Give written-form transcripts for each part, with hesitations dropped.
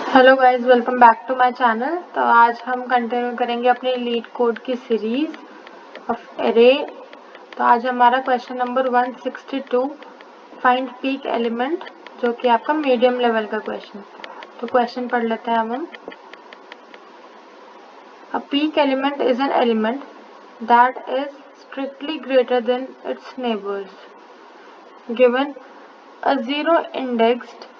Hello guys, welcome back to my channel. तो आज हम कंटिन्यू करेंगे अपनी लीड कोड की सीरीज ऑफ एरे। तो आज हमारा question number 162 find peak element, जो कि आपका मीडियम लेवल का क्वेश्चन। तो क्वेश्चन पढ़ लेते हैं हम। A peak element is an element that is strictly greater than its neighbours given a zero indexed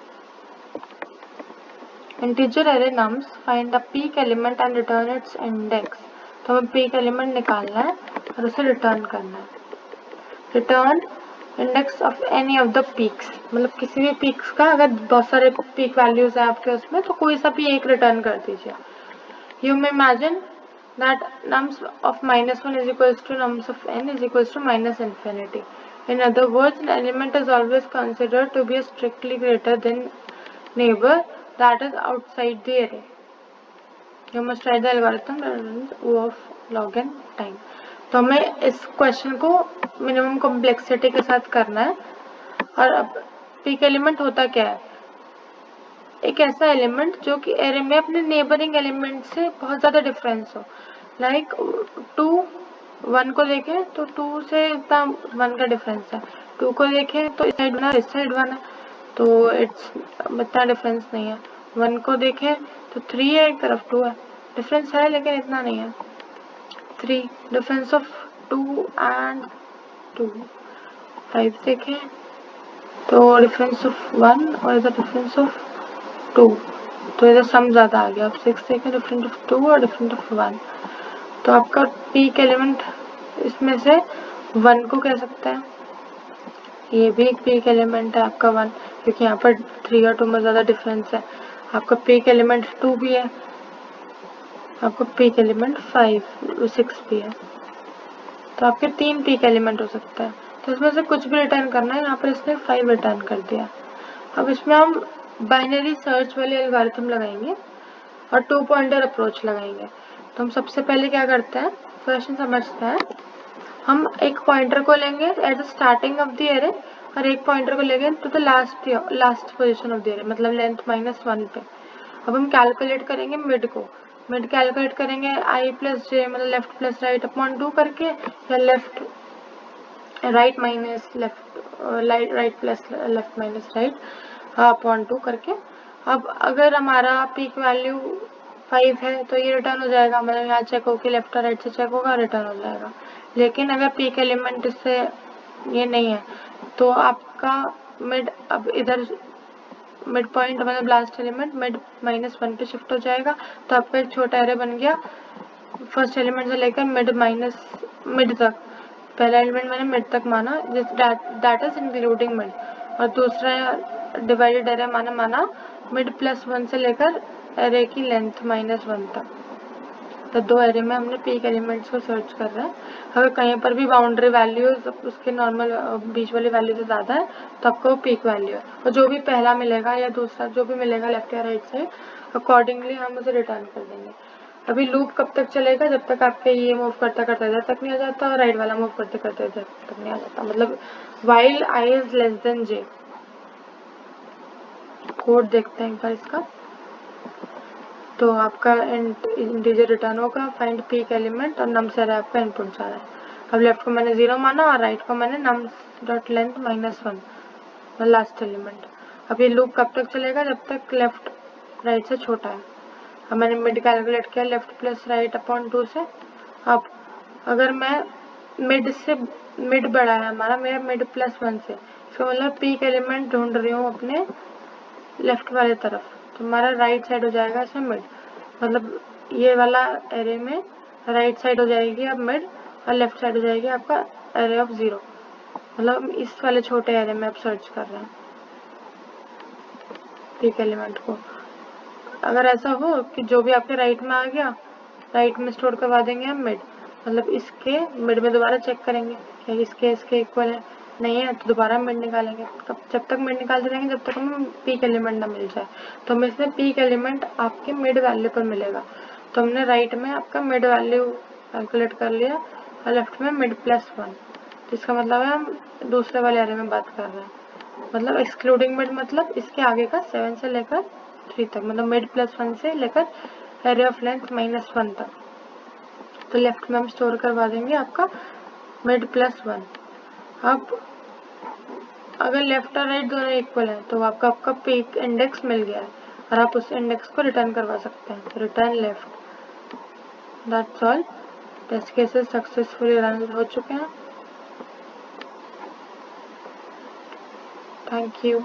integer array nums, find the peak element and return its index। तो हमें peak element निकालना है और उसे रिटर्न करना है। Return index of any of the peaks, मतलब किसी भी पीक्स का अगर बहुत सारे पीक वैल्यूज है आपके उसमें, तो कोई सा भी एक रिटर्न कर दीजिए। You may imagine that nums of -1 is equals to nums of n is equals to minus infinity. In other words, an element is always considered to be strictly greater than neighbor that is outside the array. You must try the algorithm that runs O of log n time. तो हमें इस question को minimum complexity के साथ करना है। और अब पीक एलिमेंट होता क्या है? एक ऐसा एलिमेंट जो कि एरे में अपने नेबरिंग एलिमेंट से बहुत ज़्यादा डिफरेंस हो। लाइक 2 1 को देखें तो 2 से इतना 1 का डिफरेंस है। 2 को देखें तो इस साइड 1 है, इस साइड 1 है, तो इतना डिफरेंस नहीं है। 1 को देखें तो 3 है, एक तरफ 2 है, डिफरेंस है लेकिन इतना नहीं है। 3 डिफरेंस ऑफ 2 एंड 2। 5 देखें तो डिफरेंस ऑफ 1 और इधर डिफरेंस ऑफ 2, तो इधर सम ज़्यादा आ गया। अब 6 देखें, डिफरेंट ऑफ 2 और डिफरेंट ऑफ 1, तो आपका पीक एलिमेंट इसमें से 1 को कह सकते हैं। ये भी एक पीक एलिमेंट है आपका 1, क्योंकि यहाँ पर 3 और 2 में ज़्यादा डिफरेंस है। आपका पीक एलिमेंट 2 भी है, आपका पीक एलिमेंट 6 भी है, तो आपके 3 पीक एलिमेंट हो सकते हैं। तो इसमें से कुछ भी रिटर्न करना है। यहाँ पर इसने 5 रिटर्न कर दिया। अब इसमें हम बाइनरी सर्च वाले एल्गोरिथम लगाएंगे और 2 पॉइंटर अप्रोच लगाएंगे। तो हम सबसे पहले क्या करते हैं, क्वेश्चन समझते हैं। हम एक पॉइंटर को लेंगे at the starting of the array और एक पॉइंटर को लेंगे to the last position of the array, मतलब लेंथ -1 पे। अब हम कैलकुलेट करेंगे मिड को। मिड कैलकुलेट करेंगे i प्लस जे, मतलब लेफ्ट प्लस राइट अपॉन 2 करके, या left right minus left, right plus left minus right upon 2 करके। अब अगर हमारा पीक वैल्यू 5 है तो ये रिटर्न हो जाएगा, मतलब यहाँ चेक होकर लेफ्ट और राइट से चेक होगा, रिटर्न हो जाएगा। लेकिन अगर पीक एलिमेंट इससे ये नहीं है तो आपका मिड, अब इधर मिड पॉइंट मतलब लास्ट एलिमेंट मिड -1 पे शिफ्ट हो जाएगा, तो आपका एक छोटा एरे बन गया फर्स्ट एलिमेंट से लेकर मिड तक। पहला एलिमेंट मैंने मिड तक माना, दैट इज इंक्लूडिंग मिड, और दूसरा डिवाइडेड एरे माना मिड +1 से लेकर एरे की लेंथ -1 तक। तो 2 एरे में हमने पीक एलिमेंट्स को सर्च कर रहा है। अगर कहीं पर भी बाउंड्री वैल्यू उसके नॉर्मल बीच वाली वैल्यू से ज़्यादा है तो आपको पीक वैल्यू है, और जो भी पहला मिलेगा या दूसरा जो भी मिलेगा लेफ्ट या राइट साइड, अकॉर्डिंगली हम उसे रिटर्न कर देंगे। अभी लूप कब तक चलेगा, जब तक आपके ये मूव करता करता इधर तक नहीं आ जाता और राइट वाला मूव करते करते इधर तक नहीं आ जाता, मतलब while i is less than j। Code देखते हैं एक बार इसका। तो आपका इंटीजर रिटर्न होगा, फाइंड पीक एलिमेंट, और नम्स एरे आपका इनपुट जा रहा है। अब लेफ्ट को मैंने 0 माना और राइट को मैंने nums dot length -1, last element. अब ये लूप कब तक चलेगा, जब तक लेफ्ट राइट से छोटा है। अब मैंने मिड कैलकुलेट किया लेफ्ट प्लस राइट अपॉन 2 से। अब अगर मैं मिड बड़ा है हमारा, मेरा मिड +1 से, इसका मतलब पीक एलिमेंट ढूंढ रही हूँ अपने लेफ्ट वाले तरफ, तो हमारा राइट साइड हो जाएगा इसमें मिड, मतलब ये वाला एरे में राइट साइड हो जाएगी अब मिड, और लेफ्ट साइड हो जाएगी आपका एरे ऑफ 0, मतलब इस वाले छोटे एरे में आप सर्च कर रहे हैं पीक एलिमेंट को। अगर ऐसा हो कि जो भी आपके राइट में आ गया, राइट में स्टोर करवा देंगे हम मिड, मतलब इसके मिड में दोबारा चेक करेंगे क्या इसके इक्वल है, नहीं है तो दोबारा मिड निकालेंगे। जब तक मिड निकालते रहेंगे जब तक हमें पीक एलिमेंट ना मिल जाए। तो हमें इसमें पीक एलिमेंट आपके मिड वैल्यू पर मिलेगा। तो हमने राइट में आपका मिड वैल्यू कैलकुलेट कर लिया और लेफ्ट में मिड +1, तो इसका मतलब है हम दूसरे वाले एरे में बात कर रहे हैं, मतलब एक्सक्लूडिंग मिड, मतलब इसके आगे का 7 से लेकर 3 तक, मतलब मिड +1 से लेकर एरे ऑफ लेंथ -1 तक। तो लेफ्ट में हम स्टोर करवा देंगे आपका मिड +1। अब अगर लेफ्ट और राइट दोनों इक्वल है तो आपका पीक इंडेक्स मिल गया है और आप उस इंडेक्स को रिटर्न करवा सकते हैं। Return left. That's all. Test cases successfully run हो चुके हैं। Thank you.